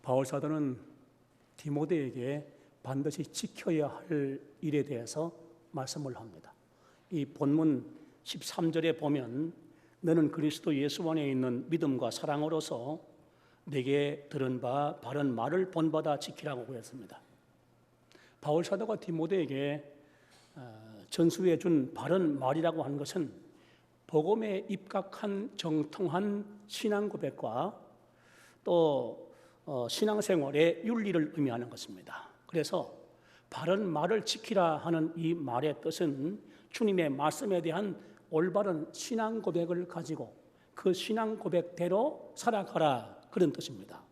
바울 사도는 디모데에게 반드시 지켜야 할 일에 대해서 말씀을 합니다. 이 본문 13절에 보면 너는 그리스도 예수 안에 있는 믿음과 사랑으로서 내게 들은 바 바른 말을 본받아 지키라고 그랬습니다. 바울 사도가 디모데에게 전수해 준 바른 말이라고 하는 것은 복음에 입각한 정통한 신앙 고백과 또 신앙생활의 윤리를 의미하는 것입니다. 그래서 바른 말을 지키라 하는 이 말의 뜻은 주님의 말씀에 대한 올바른 신앙 고백을 가지고 그 신앙 고백대로 살아가라, 그런 뜻입니다.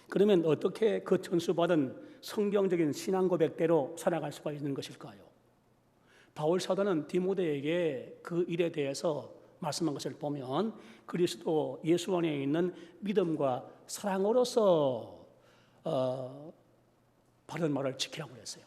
그러면 어떻게 그 전수받은 성경적인 신앙 고백대로 살아갈 수가 있는 것일까요? 바울 사도는 디모데에게 그 일에 대해서 말씀한 것을 보면 그리스도 예수 안에 있는 믿음과 사랑으로서 바른 말을 지키라고 했어요.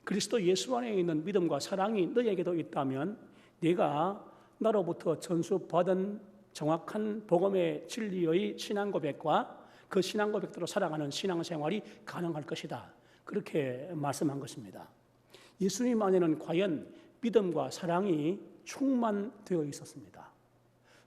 그리스도 예수 안에 있는 믿음과 사랑이 너에게도 있다면 네가 나로부터 전수받은 정확한 복음의 진리의 신앙 고백과 그 신앙 고백대로 살아가는 신앙생활이 가능할 것이다, 그렇게 말씀한 것입니다. 예수님 안에는 과연 믿음과 사랑이 충만되어 있었습니다.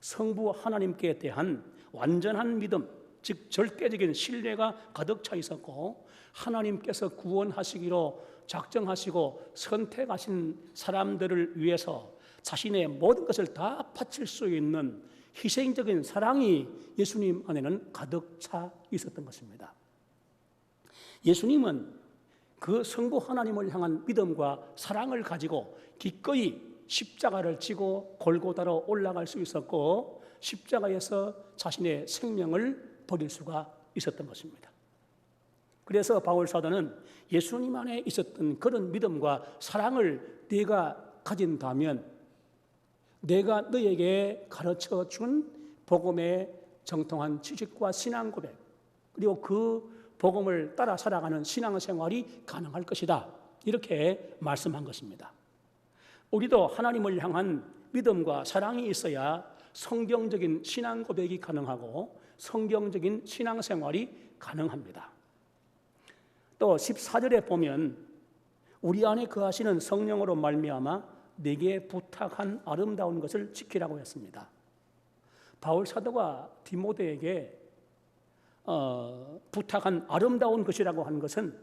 성부 하나님께 대한 완전한 믿음, 즉 절대적인 신뢰가 가득 차 있었고 하나님께서 구원하시기로 작정하시고 선택하신 사람들을 위해서 자신의 모든 것을 다 바칠 수 있는 희생적인 사랑이 예수님 안에는 가득 차 있었던 것입니다. 예수님은 그 성부 하나님을 향한 믿음과 사랑을 가지고 기꺼이 십자가를 지고 골고다로 올라갈 수 있었고 십자가에서 자신의 생명을 버릴 수가 있었던 것입니다. 그래서 바울 사도는 예수님 안에 있었던 그런 믿음과 사랑을 네가 가진다면 내가 너에게 가르쳐 준 복음의 정통한 지식과 신앙 고백, 그리고 그 복음을 따라 살아가는 신앙생활이 가능할 것이다, 이렇게 말씀한 것입니다. 우리도 하나님을 향한 믿음과 사랑이 있어야 성경적인 신앙 고백이 가능하고 성경적인 신앙생활이 가능합니다. 또 14절에 보면 우리 안에 거하시는 성령으로 말미암아 내게 부탁한 아름다운 것을 지키라고 했습니다. 바울 사도가 디모데에게 부탁한 아름다운 것이라고 하는 것은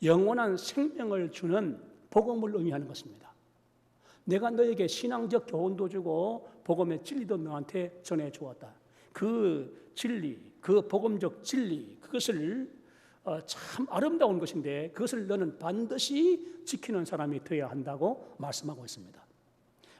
영원한 생명을 주는 복음을 의미하는 것입니다. 내가 너에게 신앙적 교훈도 주고 복음의 진리도 너한테 전해 주었다. 그 진리, 그 복음적 진리, 그것을 참 아름다운 것인데 그것을 너는 반드시 지키는 사람이 되어야 한다고 말씀하고 있습니다.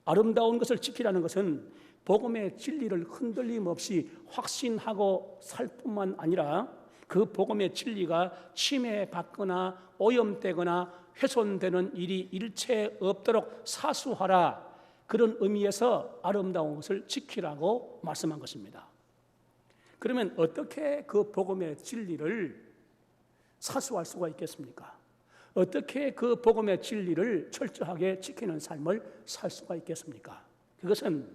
아름다운 것을 지키라는 것은 복음의 진리를 흔들림 없이 확신하고 살 뿐만 아니라 그 복음의 진리가 침해받거나 오염되거나 훼손되는 일이 일체 없도록 사수하라, 그런 의미에서 아름다운 것을 지키라고 말씀한 것입니다. 그러면 어떻게 그 복음의 진리를 사수할 수가 있겠습니까? 어떻게 그 복음의 진리를 철저하게 지키는 삶을 살 수가 있겠습니까? 그것은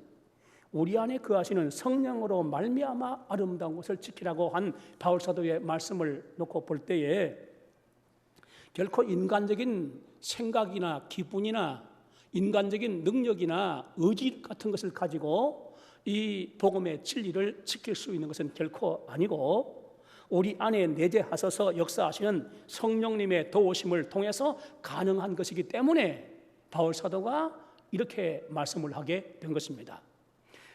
우리 안에 거하시는 성령으로 말미암아 아름다운 것을 지키라고 한 바울 사도의 말씀을 놓고 볼 때에 결코 인간적인 생각이나 기분이나 인간적인 능력이나 의지 같은 것을 가지고 이 복음의 진리를 지킬 수 있는 것은 결코 아니고 우리 안에 내재하셔서 역사하시는 성령님의 도우심을 통해서 가능한 것이기 때문에 바울 사도가 이렇게 말씀을 하게 된 것입니다.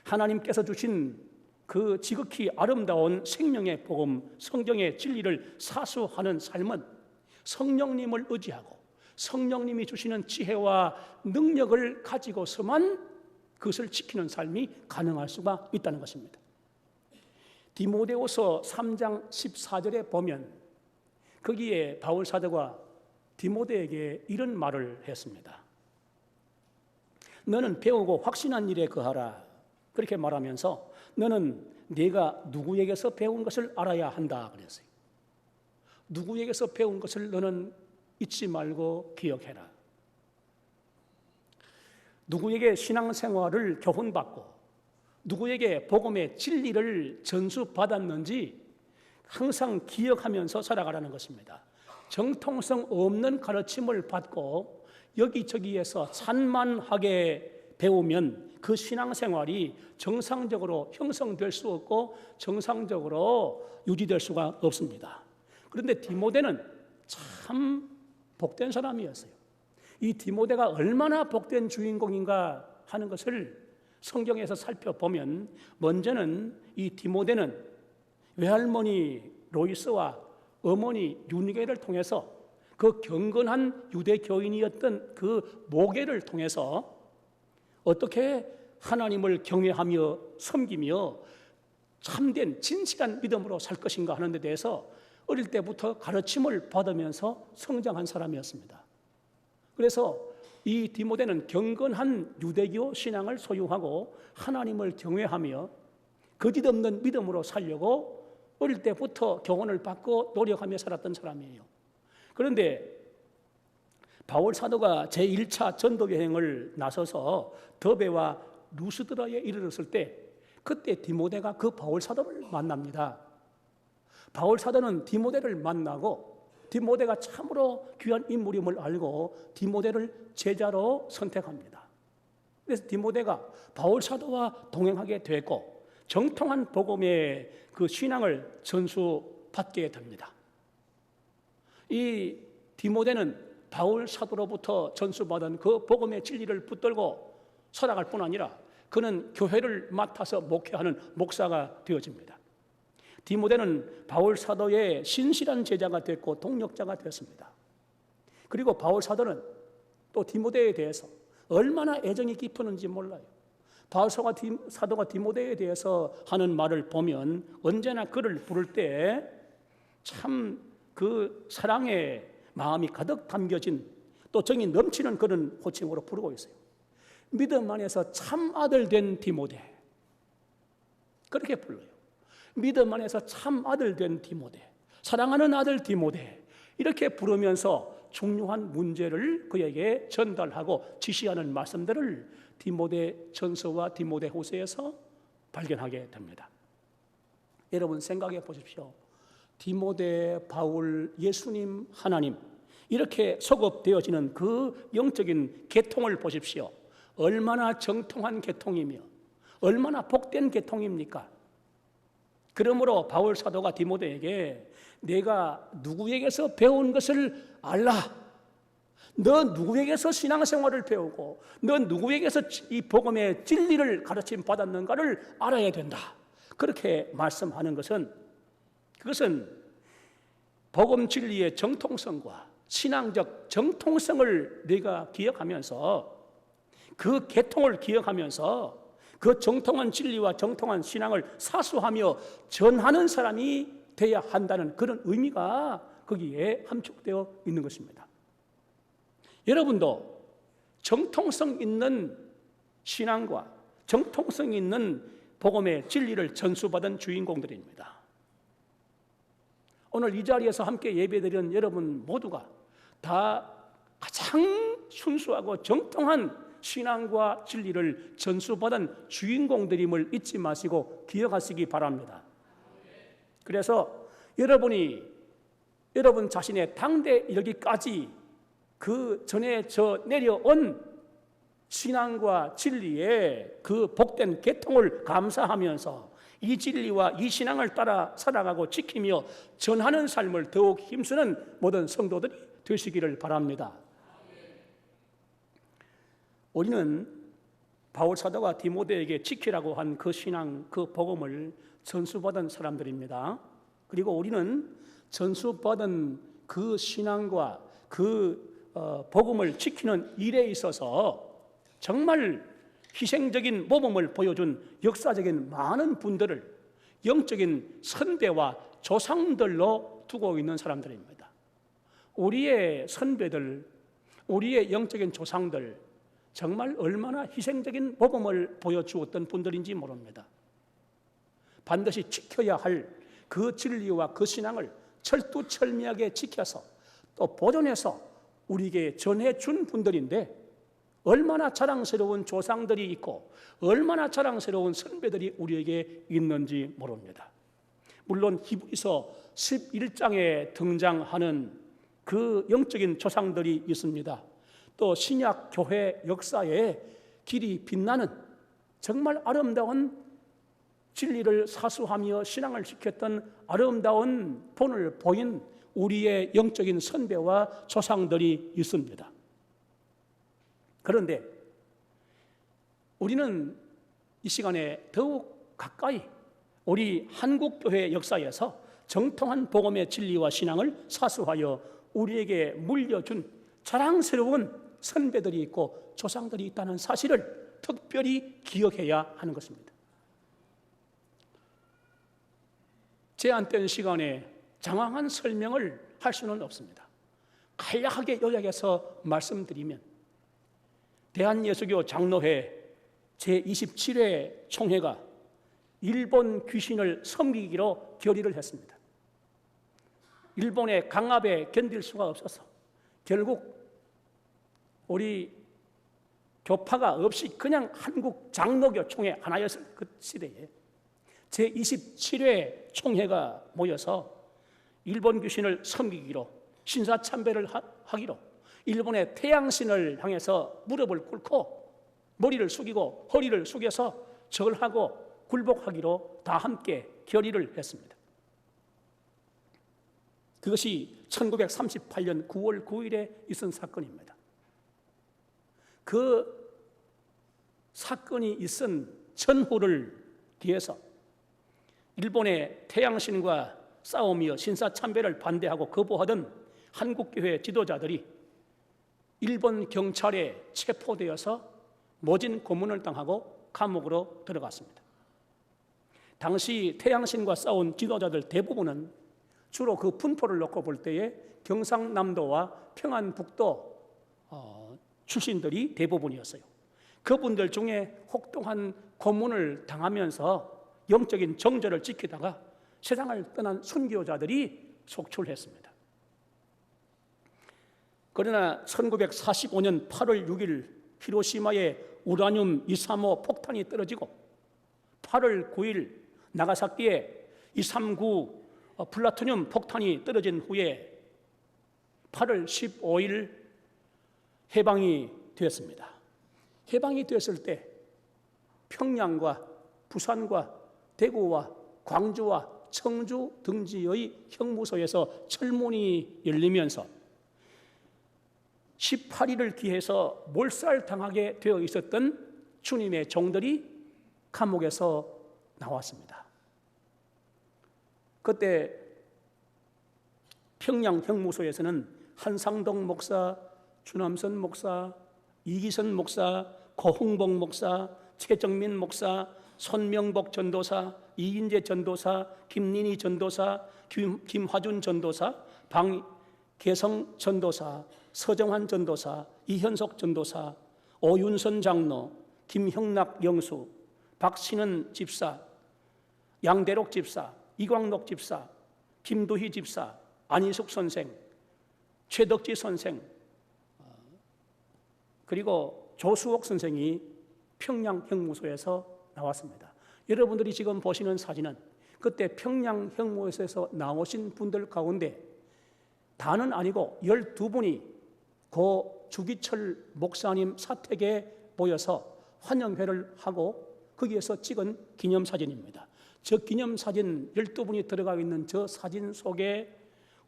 하나님께서 주신 그 지극히 아름다운 생명의 복음, 성경의 진리를 사수하는 삶은 성령님을 의지하고 성령님이 주시는 지혜와 능력을 가지고서만 그것을 지키는 삶이 가능할 수가 있다는 것입니다. 디모데후서 3장 14절에 보면 거기에 바울 사도가 디모데에게 이런 말을 했습니다. 너는 배우고 확신한 일에 거하라, 그렇게 말하면서 너는 네가 누구에게서 배운 것을 알아야 한다 그랬어요. 누구에게서 배운 것을 너는 잊지 말고 기억해라. 누구에게 신앙생활을 교훈받고 누구에게 복음의 진리를 전수받았는지 항상 기억하면서 살아가라는 것입니다. 정통성 없는 가르침을 받고 여기저기에서 산만하게 배우면 그 신앙생활이 정상적으로 형성될 수 없고 정상적으로 유지될 수가 없습니다. 그런데 디모데는 참 복된 사람이었어요. 이 디모데가 얼마나 복된 주인공인가 하는 것을 성경에서 살펴보면, 먼저는 이 디모데는 외할머니 로이스와 어머니 유니게를 통해서 그 경건한 유대 교인이었던 그 모계를 통해서 어떻게 하나님을 경외하며 섬기며 참된 진실한 믿음으로 살 것인가 하는 데 대해서 어릴 때부터 가르침을 받으면서 성장한 사람이었습니다. 그래서 이 디모데는 경건한 유대교 신앙을 소유하고 하나님을 경외하며 거짓없는 믿음으로 살려고 어릴 때부터 교훈을 받고 노력하며 살았던 사람이에요. 그런데 바울 사도가 제1차 전도 여행을 나서서 더베와 루스드라에 이르렀을 때 그때 디모데가 그 바울 사도를 만납니다. 바울 사도는 디모데를 만나고 디모데가 참으로 귀한 인물임을 알고 디모데를 제자로 선택합니다. 그래서 디모데가 바울 사도와 동행하게 되고 정통한 복음의 그 신앙을 전수받게 됩니다. 이 디모데는 바울 사도로부터 전수받은 그 복음의 진리를 붙들고 살아갈 뿐 아니라 그는 교회를 맡아서 목회하는 목사가 되어집니다. 디모데는 바울 사도의 신실한 제자가 됐고 동력자가 되었습니다. 그리고 바울 사도는 또 디모데에 대해서 얼마나 애정이 깊었는지 몰라요. 바울 사도가 디모데에 대해서 하는 말을 보면 언제나 그를 부를 때 참 그 사랑의 마음이 가득 담겨진 또 정이 넘치는 그런 호칭으로 부르고 있어요. 믿음 안에서 참 아들 된 디모데, 그렇게 불러요. 믿음 안에서 참 아들 된 디모데, 사랑하는 아들 디모데, 이렇게 부르면서 중요한 문제를 그에게 전달하고 지시하는 말씀들을 디모데 전서와 디모데 후서에서 발견하게 됩니다. 여러분 생각해 보십시오. 디모데, 바울, 예수님, 하나님, 이렇게 소급되어지는 그 영적인 계통을 보십시오. 얼마나 정통한 계통이며 얼마나 복된 계통입니까? 그러므로 바울 사도가 디모데에게 내가 누구에게서 배운 것을 알라. 너 누구에게서 신앙생활을 배우고 너 누구에게서 이 복음의 진리를 가르침 받았는가를 알아야 된다. 그렇게 말씀하는 것은, 그것은 복음 진리의 정통성과 신앙적 정통성을 네가 기억하면서 그 계통을 기억하면서 그 정통한 진리와 정통한 신앙을 사수하며 전하는 사람이 되어야 한다는 그런 의미가 거기에 함축되어 있는 것입니다. 여러분도 정통성 있는 신앙과 정통성 있는 복음의 진리를 전수받은 주인공들입니다. 오늘 이 자리에서 함께 예배드리는 여러분 모두가 다 가장 순수하고 정통한 신앙과 진리를 전수받은 주인공들임을 잊지 마시고 기억하시기 바랍니다. 그래서 여러분 자신의 당대 이르기까지 그 전에 내려온 신앙과 진리의 그 복된 계통을 감사하면서 이 진리와 이 신앙을 따라 살아가고 지키며 전하는 삶을 더욱 힘쓰는 모든 성도들이 되시기를 바랍니다. 우리는 바울 사도가 디모데에게 지키라고 한 그 신앙, 그 복음을 전수받은 사람들입니다. 그리고 우리는 전수받은 그 신앙과 그 복음을 지키는 일에 있어서 정말 희생적인 모범을 보여준 역사적인 많은 분들을 영적인 선배와 조상들로 두고 있는 사람들입니다. 우리의 선배들, 우리의 영적인 조상들, 정말 얼마나 희생적인 모범을 보여주었던 분들인지 모릅니다. 반드시 지켜야 할 그 진리와 그 신앙을 철두철미하게 지켜서 또 보존해서 우리에게 전해준 분들인데 얼마나 자랑스러운 조상들이 있고 얼마나 자랑스러운 선배들이 우리에게 있는지 모릅니다. 물론 히브리서 11장에 등장하는 그 영적인 조상들이 있습니다. 또 신약 교회 역사에 길이 빛나는 정말 아름다운 진리를 사수하며 신앙을 지켰던 아름다운 본을 보인 우리의 영적인 선배와 조상들이 있습니다. 그런데 우리는 이 시간에 더욱 가까이 우리 한국교회 역사에서 정통한 복음의 진리와 신앙을 사수하여 우리에게 물려준 자랑스러운 선배들이 있고 조상들이 있다는 사실을 특별히 기억해야 하는 것입니다. 제한된 시간에 장황한 설명을 할 수는 없습니다. 간략하게 요약해서 말씀드리면 대한예수교 장로회 제27회 총회가 일본 귀신을 섬기기로 결의를 했습니다. 일본의 강압에 견딜 수가 없어서 결국 우리 교파가 없이 그냥 한국 장로교 총회 하나였을 그 시대에 제27회 총회가 모여서 일본 귀신을 섬기기로 신사참배를 하기로 일본의 태양신을 향해서 무릎을 꿇고 머리를 숙이고 허리를 숙여서 절하고 굴복하기로 다 함께 결의를 했습니다. 그것이 1938년 9월 9일에 있은 사건입니다. 그 사건이 있은 전후를 뒤에서 일본의 태양신과 싸우며 신사참배를 반대하고 거부하던 한국교회 지도자들이 일본 경찰에 체포되어서 모진 고문을 당하고 감옥으로 들어갔습니다. 당시 태양신과 싸운 지도자들 대부분은 주로 그 분포를 놓고 볼 때에 경상남도와 평안북도 출신들이 대부분이었어요. 그분들 중에 혹독한 고문을 당하면서 영적인 정절을 지키다가 세상을 떠난 순교자들이 속출했습니다. 그러나 1945년 8월 6일 히로시마에 우라늄 235 폭탄이 떨어지고 8월 9일 나가사키에 239 플라토늄 폭탄이 떨어진 후에 8월 15일 해방이 되었습니다. 해방이 되었을 때 평양과 부산과 대구와 광주와 청주 등지의 형무소에서 철문이 열리면서 18일을 기해서 몰살당하게 되어 있었던 주님의 종들이 감옥에서 나왔습니다. 그때 평양 형무소에서는 한상동 목사, 주남선 목사, 이기선 목사, 고흥복 목사, 최정민 목사, 손명복 전도사, 이인재 전도사, 김린희 전도사, 김화준 전도사, 방계성 전도사, 서정환 전도사, 이현석 전도사, 오윤선 장로, 김형락 영수, 박신은 집사, 양대록 집사, 이광록 집사, 김두희 집사, 안희숙 선생, 최덕지 선생, 그리고 조수옥 선생이 평양 형무소에서 나왔습니다. 여러분들이 지금 보시는 사진은 그때 평양 형무소에서 나오신 분들 가운데 다는 아니고 12분이 고 주기철 목사님 사택에 모여서 환영회를 하고 거기에서 찍은 기념사진입니다. 저 기념사진 12분이 들어가 있는 저 사진 속에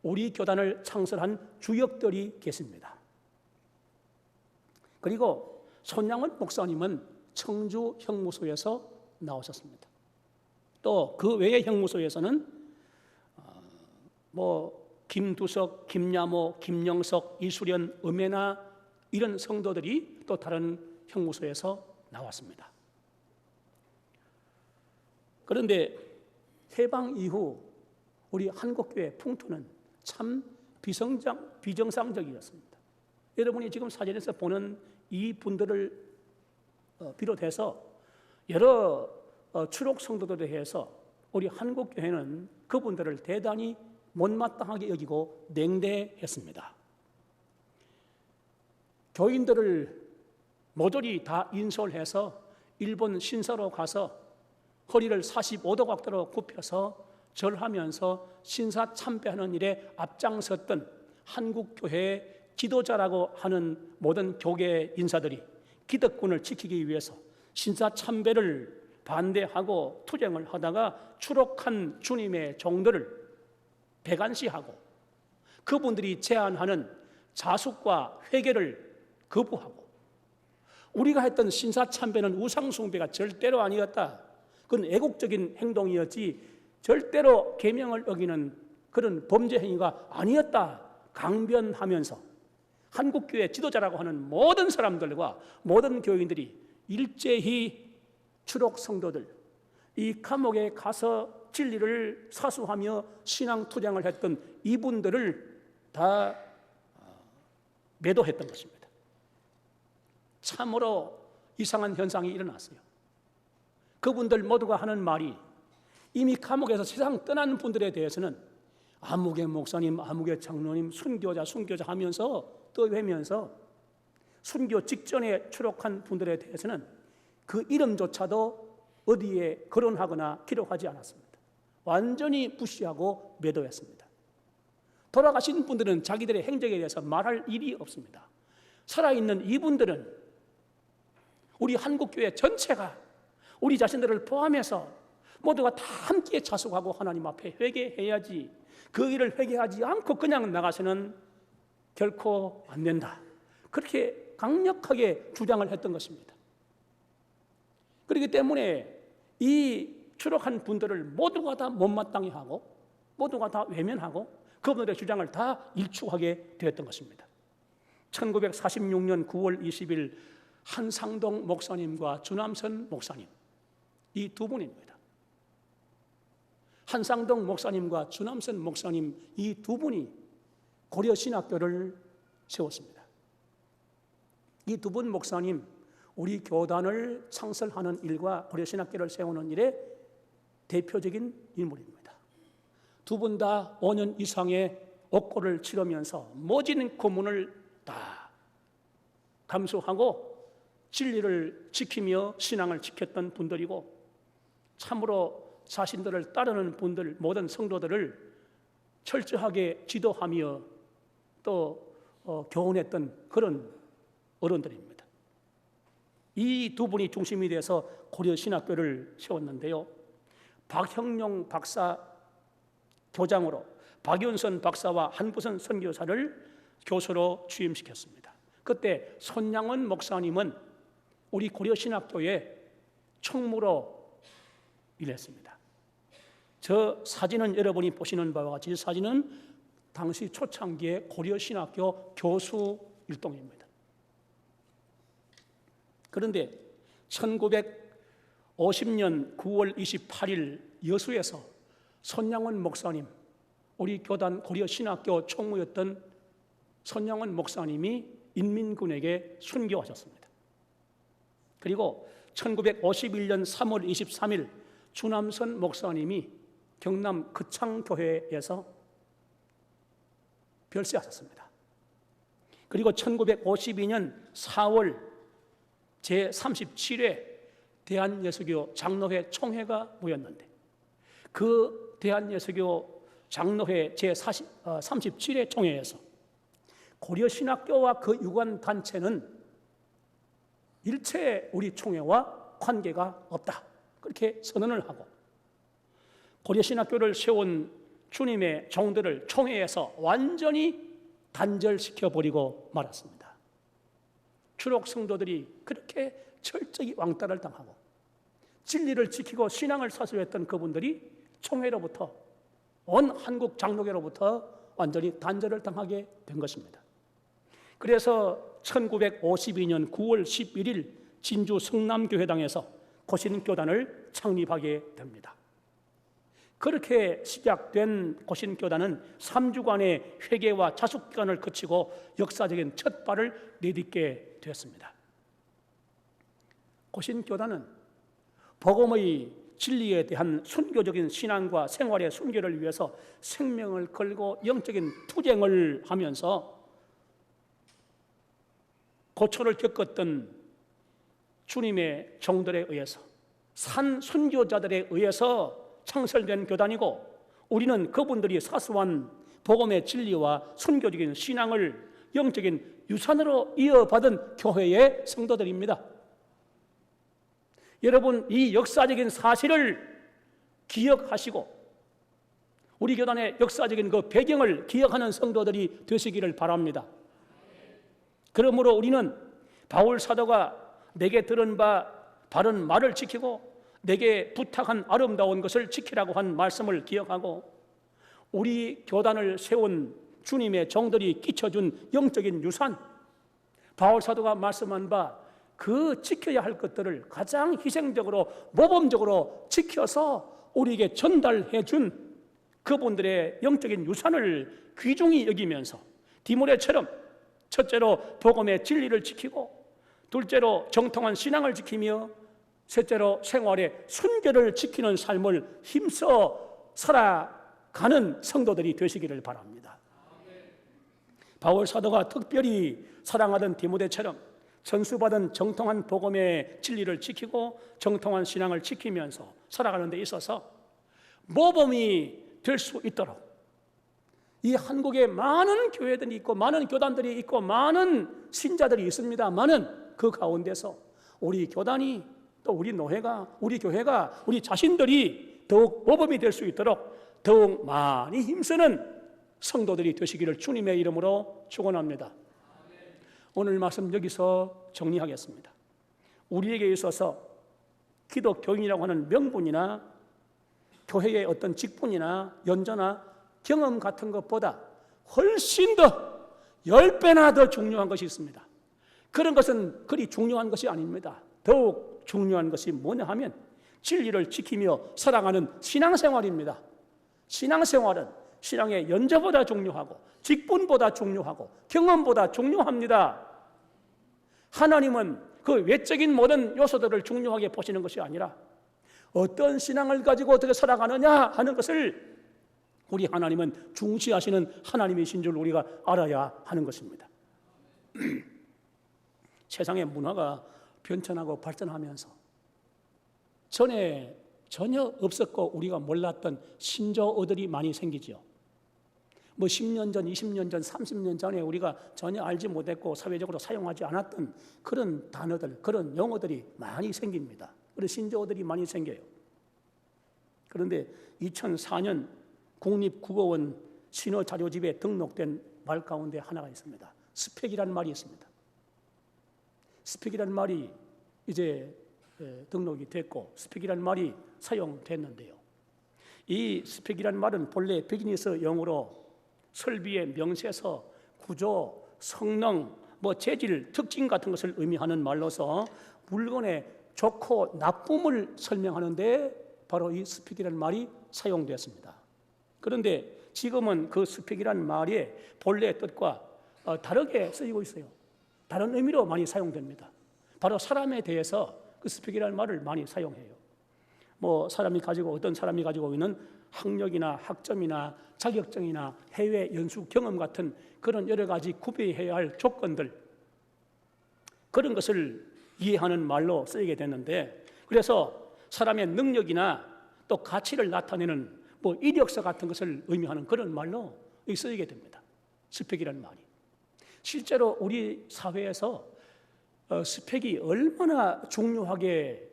우리 교단을 창설한 주역들이 계십니다. 그리고 손양원 목사님은 청주 형무소에서 나오셨습니다. 또 그 외의 형무소에서는 김두석, 김야모, 김영석, 이수련, 음해나 이런 성도들이 또 다른 형무소에서 나왔습니다. 그런데 해방 이후 우리 한국교회 풍토는 참 비정상적이었습니다. 여러분이 지금 사진에서 보는 이 분들을 비롯해서 여러 추록 성도들에 대해서 우리 한국교회는 그분들을 대단히 못마땅하게 여기고 냉대했습니다. 교인들을 모조리 다 인솔해서 일본 신사로 가서 허리를 45도 각도로 굽혀서 절하면서 신사 참배하는 일에 앞장섰던 한국교회의 지도자라고 하는 모든 교계 인사들이 기득권을 지키기 위해서 신사 참배를 반대하고 투쟁을 하다가 추록한 주님의 종들을 배관시하고 그분들이 제안하는 자숙과 회개를 거부하고 우리가 했던 신사 참배는 우상 숭배가 절대로 아니었다. 그건 애국적인 행동이었지 절대로 계명을 어기는 그런 범죄 행위가 아니었다. 강변하면서 한국교회 지도자라고 하는 모든 사람들과 모든 교인들이 일제히 추록 성도들, 이 감옥에 가서 진리를 사수하며 신앙 투쟁을 했던 이분들을 다 매도했던 것입니다. 참으로 이상한 현상이 일어났어요. 그분들 모두가 하는 말이 이미 감옥에서 세상 떠난 분들에 대해서는 아무개 목사님, 아무개 장로님, 순교자 하면서 떠회면서 순교 직전에 추록한 분들에 대해서는 그 이름조차도 어디에 거론하거나 기록하지 않았습니다. 완전히 무시하고 매도했습니다. 돌아가신 분들은 자기들의 행적에 대해서 말할 일이 없습니다. 살아있는 이분들은 우리 한국교회 전체가 우리 자신들을 포함해서 모두가 다 함께 자숙하고 하나님 앞에 회개해야지 그 일을 회개하지 않고 그냥 나가서는 결코 안 된다. 그렇게 강력하게 주장을 했던 것입니다. 그렇기 때문에 이 추록한 분들을 모두가 다 못마땅해 하고 모두가 다 외면하고 그분들의 주장을 다 일축하게 되었던 것입니다. 1946년 9월 20일 한상동 목사님과 주남선 목사님 이 두 분입니다. 한상동 목사님과 주남선 목사님 이 두 분이 고려신학교를 세웠습니다. 이 두 분 목사님 우리 교단을 창설하는 일과 고려신학교를 세우는 일에 대표적인 인물입니다. 두 분 다 5년 이상의 옥고를 치르면서 모진 고문을 다 감수하고 진리를 지키며 신앙을 지켰던 분들이고 참으로 자신들을 따르는 분들 모든 성도들을 철저하게 지도하며 또 교훈했던 그런 어른들입니다. 이 두 분이 중심이 돼서 고려신학교를 세웠는데요. 박형룡 박사 교장으로 박윤선 박사와 한부선 선교사를 교수로 취임시켰습니다. 그때 손양원 목사님은 우리 고려신학교의 총무로 일했습니다. 저 사진은 여러분이 보시는 바와 같이 사진은 당시 초창기의 고려신학교 교수 일동입니다. 그런데 1950년 9월 28일 여수에서 손양원 목사님, 우리 교단 고려신학교 총무였던 손양원 목사님이 인민군에게 순교하셨습니다. 그리고 1951년 3월 23일 주남선 목사님이 경남 거창교회에서 별세하셨습니다. 그리고 1952년 4월 제37회 대한예수교 장로회 총회가 모였는데 그 대한예수교 장로회 제37회 총회에서 고려신학교와 그 유관 단체는 일체 우리 총회와 관계가 없다. 그렇게 선언을 하고 고려신학교를 세운 주님의 종들을 총회에서 완전히 단절시켜버리고 말았습니다. 추록 성도들이 그렇게 철저히 왕따를 당하고 진리를 지키고 신앙을 사수했던 그분들이 총회로부터 온 한국 장로교로부터 완전히 단절을 당하게 된 것입니다. 그래서 1952년 9월 11일 진주 성남교회당에서 고신교단을 창립하게 됩니다. 그렇게 시작된 고신교단은 3주간의 회개와 자숙기간을 거치고 역사적인 첫 발을 내딛게 되었습니다. 고신교단은 복음의 진리에 대한 순교적인 신앙과 생활의 순교를 위해서 생명을 걸고 영적인 투쟁을 하면서 고초를 겪었던 주님의 종들에 의해서 산 순교자들에 의해서 창설된 교단이고 우리는 그분들이 사수한 복음의 진리와 순교적인 신앙을 영적인 유산으로 이어받은 교회의 성도들입니다. 여러분, 이 역사적인 사실을 기억하시고 우리 교단의 역사적인 그 배경을 기억하는 성도들이 되시기를 바랍니다. 그러므로 우리는 바울 사도가 내게 들은 바른 말을 지키고 내게 부탁한 아름다운 것을 지키라고 한 말씀을 기억하고 우리 교단을 세운 주님의 종들이 끼쳐준 영적인 유산, 바울 사도가 말씀한 바 그 지켜야 할 것들을 가장 희생적으로 모범적으로 지켜서 우리에게 전달해 준 그분들의 영적인 유산을 귀중히 여기면서 디모데처럼 첫째로 복음의 진리를 지키고 둘째로 정통한 신앙을 지키며 셋째로 생활의 순결을 지키는 삶을 힘써 살아가는 성도들이 되시기를 바랍니다. 바울 사도가 특별히 사랑하던 디모데처럼 전수받은 정통한 복음의 진리를 지키고 정통한 신앙을 지키면서 살아가는 데 있어서 모범이 될 수 있도록 이 한국에 많은 교회들이 있고 많은 교단들이 있고 많은 신자들이 있습니다만은 그 가운데서 우리 교단이 또 우리 노회가 우리 교회가 우리 자신들이 더욱 모범이 될 수 있도록 더욱 많이 힘쓰는 성도들이 되시기를 주님의 이름으로 축원합니다. 오늘 말씀 여기서 정리하겠습니다. 우리에게 있어서 기독교인이라고 하는 명분이나 교회의 어떤 직분이나 연조나 경험 같은 것보다 훨씬 더 10배나 더 중요한 것이 있습니다. 그런 것은 그리 중요한 것이 아닙니다. 더욱 중요한 것이 뭐냐 하면 진리를 지키며 살아가는 신앙생활입니다. 신앙생활은 신앙의 연조보다 중요하고 직분보다 중요하고 경험보다 중요합니다. 하나님은 그 외적인 모든 요소들을 중요하게 보시는 것이 아니라 어떤 신앙을 가지고 어떻게 살아가느냐 하는 것을 우리 하나님은 중시하시는 하나님이신 줄 우리가 알아야 하는 것입니다. 세상의 문화가 변천하고 발전하면서 전에 전혀 없었고 우리가 몰랐던 신조어들이 많이 생기죠. 10년 전, 20년 전, 30년 전에 우리가 전혀 알지 못했고 사회적으로 사용하지 않았던 그런 단어들, 그런 용어들이 많이 생깁니다. 그런 신조어들이 많이 생겨요. 그런데 2004년 국립국어원 신어자료집에 등록된 말 가운데 하나가 있습니다. 스펙이라는 말이 있습니다. 스펙이라는 말이 이제 등록이 됐고 스펙이라는 말이 사용됐는데요. 이 스펙이라는 말은 본래 비즈니스 용어로 설비의 명세서, 구조, 성능, 재질, 특징 같은 것을 의미하는 말로서 물건의 좋고 나쁨을 설명하는데 바로 이 스펙이라는 말이 사용되었습니다. 그런데 지금은 그 스펙이라는 말이 본래 뜻과 다르게 쓰이고 있어요. 다른 의미로 많이 사용됩니다. 바로 사람에 대해서 그 스펙이라는 말을 많이 사용해요. 어떤 사람이 가지고 있는 학력이나 학점이나 자격증이나 해외 연수 경험 같은 그런 여러 가지 구비해야 할 조건들, 그런 것을 이해하는 말로 쓰이게 됐는데, 그래서 사람의 능력이나 또 가치를 나타내는 이력서 같은 것을 의미하는 그런 말로 쓰이게 됩니다. 스펙이라는 말이. 실제로 우리 사회에서 스펙이 얼마나 중요하게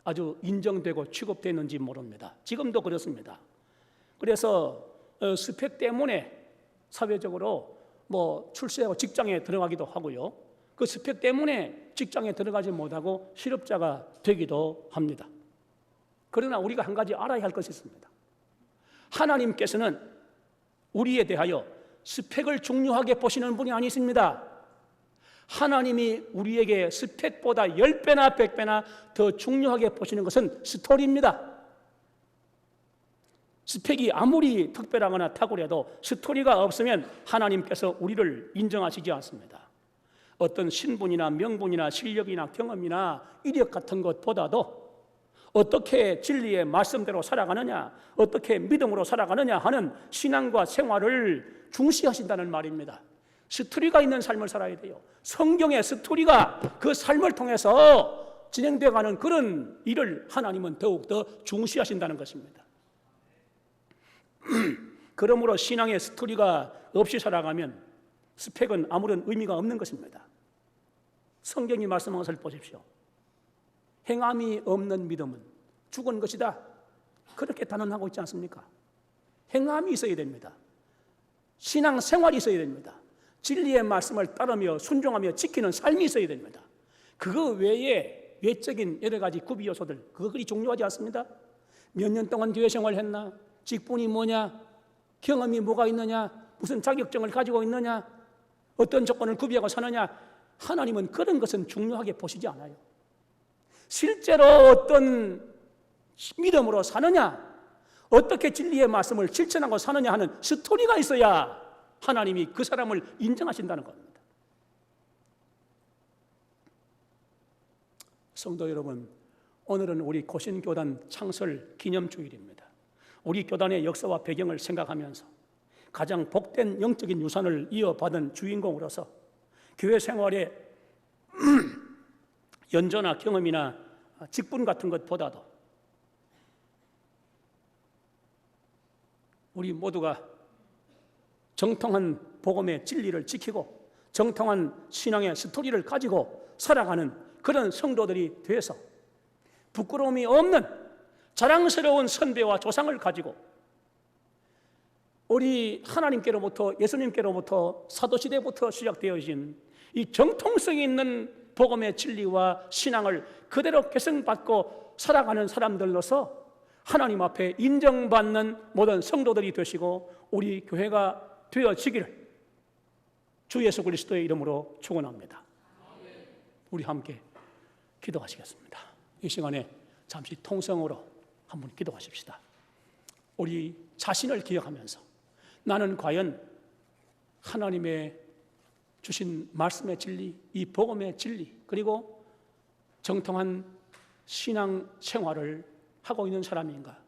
아주 인정되고 취급되는지 모릅니다. 지금도 그렇습니다. 그래서 스펙 때문에 사회적으로 출세하고 직장에 들어가기도 하고요. 그 스펙 때문에 직장에 들어가지 못하고 실업자가 되기도 합니다. 그러나 우리가 한 가지 알아야 할 것이 있습니다. 하나님께서는 우리에 대하여 스펙을 중요하게 보시는 분이 아니십니다. 하나님이 우리에게 스펙보다 10배나 100배나 더 중요하게 보시는 것은 스토리입니다. 스펙이 아무리 특별하거나 탁월해도 스토리가 없으면 하나님께서 우리를 인정하시지 않습니다. 어떤 신분이나 명분이나 실력이나 경험이나 이력 같은 것보다도 어떻게 진리의 말씀대로 살아가느냐, 어떻게 믿음으로 살아가느냐 하는 신앙과 생활을 중시하신다는 말입니다. 스토리가 있는 삶을 살아야 돼요. 성경의 스토리가 그 삶을 통해서 진행되어가는 그런 일을 하나님은 더욱더 중시하신다는 것입니다. 그러므로 신앙의 스토리가 없이 살아가면 스펙은 아무런 의미가 없는 것입니다. 성경이 말씀한 것을 보십시오. 행함이 없는 믿음은 죽은 것이다. 그렇게 단언하고 있지 않습니까? 행함이 있어야 됩니다. 신앙 생활이 있어야 됩니다. 진리의 말씀을 따르며 순종하며 지키는 삶이 있어야 됩니다. 그거 외에 외적인 여러 가지 구비 요소들, 그것이 중요하지 않습니다. 몇 년 동안 교회 생활했나? 직분이 뭐냐? 경험이 뭐가 있느냐? 무슨 자격증을 가지고 있느냐? 어떤 조건을 구비하고 사느냐? 하나님은 그런 것은 중요하게 보시지 않아요. 실제로 어떤 믿음으로 사느냐, 어떻게 진리의 말씀을 실천하고 사느냐 하는 스토리가 있어야 하나님이 그 사람을 인정하신다는 겁니다. 성도 여러분, 오늘은 우리 고신교단 창설 기념주일입니다. 우리 교단의 역사와 배경을 생각하면서 가장 복된 영적인 유산을 이어받은 주인공으로서 교회 생활의 연조나 경험이나 직분 같은 것보다도 우리 모두가 정통한 복음의 진리를 지키고 정통한 신앙의 스토리를 가지고 살아가는 그런 성도들이 돼서 부끄러움이 없는 자랑스러운 선배와 조상을 가지고 우리 하나님께로부터 예수님께로부터 사도시대부터 시작되어진 이 정통성이 있는 복음의 진리와 신앙을 그대로 계승받고 살아가는 사람들로서 하나님 앞에 인정받는 모든 성도들이 되시고 우리 교회가 되어지기를 주 예수 그리스도의 이름으로 축원합니다. 우리 함께 기도하시겠습니다. 이 시간에 잠시 통성으로 한번 기도하십시다. 우리 자신을 기억하면서 나는 과연 하나님의 주신 말씀의 진리, 이 복음의 진리, 그리고 정통한 신앙 생활을 하고 있는 사람인가,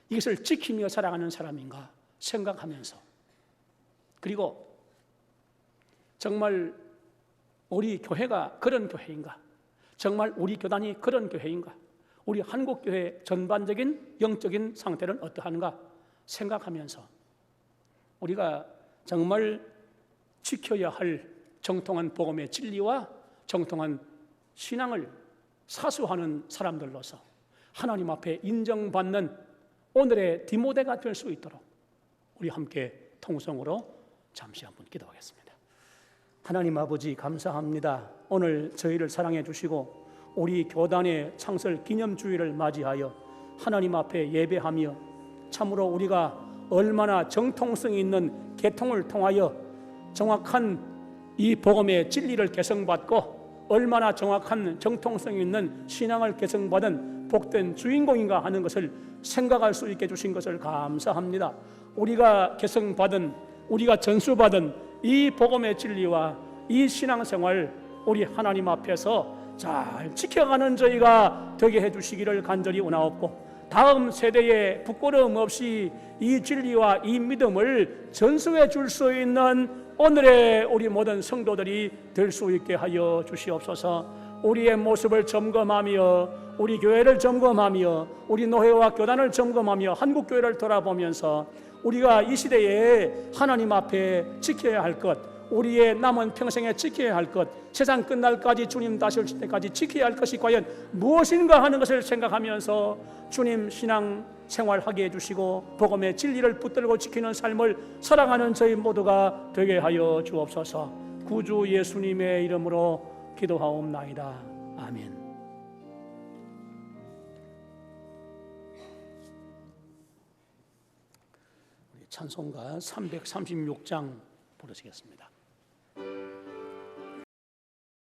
이것을 지키며 살아가는 사람인가 생각하면서, 그리고 정말 우리 교회가 그런 교회인가, 정말 우리 교단이 그런 교회인가, 우리 한국교회 전반적인 영적인 상태는 어떠한가 생각하면서 우리가 정말 지켜야 할 정통한 복음의 진리와 정통한 신앙을 사수하는 사람들로서 하나님 앞에 인정받는 오늘의 디모데가 될 수 있도록 우리 함께 통성으로 잠시 한번 기도하겠습니다. 하나님 아버지 감사합니다. 오늘 저희를 사랑해 주시고 우리 교단의 창설 기념주일을 맞이하여 하나님 앞에 예배하며 참으로 우리가 얼마나 정통성 있는 개통을 통하여 정확한 이 복음의 진리를 개성받고 얼마나 정확한 정통성 있는 신앙을 개성받은 복된 주인공인가 하는 것을 생각할 수 있게 주신 것을 감사합니다. 우리가 개성받은, 우리가 전수받은 이 복음의 진리와 이 신앙생활 우리 하나님 앞에서 잘 지켜가는 저희가 되게 해주시기를 간절히 원하옵고 다음 세대에 부끄러움 없이 이 진리와 이 믿음을 전수해 줄 수 있는 오늘의 우리 모든 성도들이 될 수 있게 하여 주시옵소서. 우리의 모습을 점검하며 우리 교회를 점검하며 우리 노회와 교단을 점검하며 한국교회를 돌아보면서 우리가 이 시대에 하나님 앞에 지켜야 할 것, 우리의 남은 평생에 지켜야 할 것, 세상 끝날까지 주님 다시 오실 때까지 지켜야 할 것이 과연 무엇인가 하는 것을 생각하면서 주님 신앙 생활하게 해주시고 복음의 진리를 붙들고 지키는 삶을 살아가는 저희 모두가 되게 하여 주옵소서. 구주 예수님의 이름으로 기도하옵나이다. 아멘. 우리 찬송가 336장 부르시겠습니다.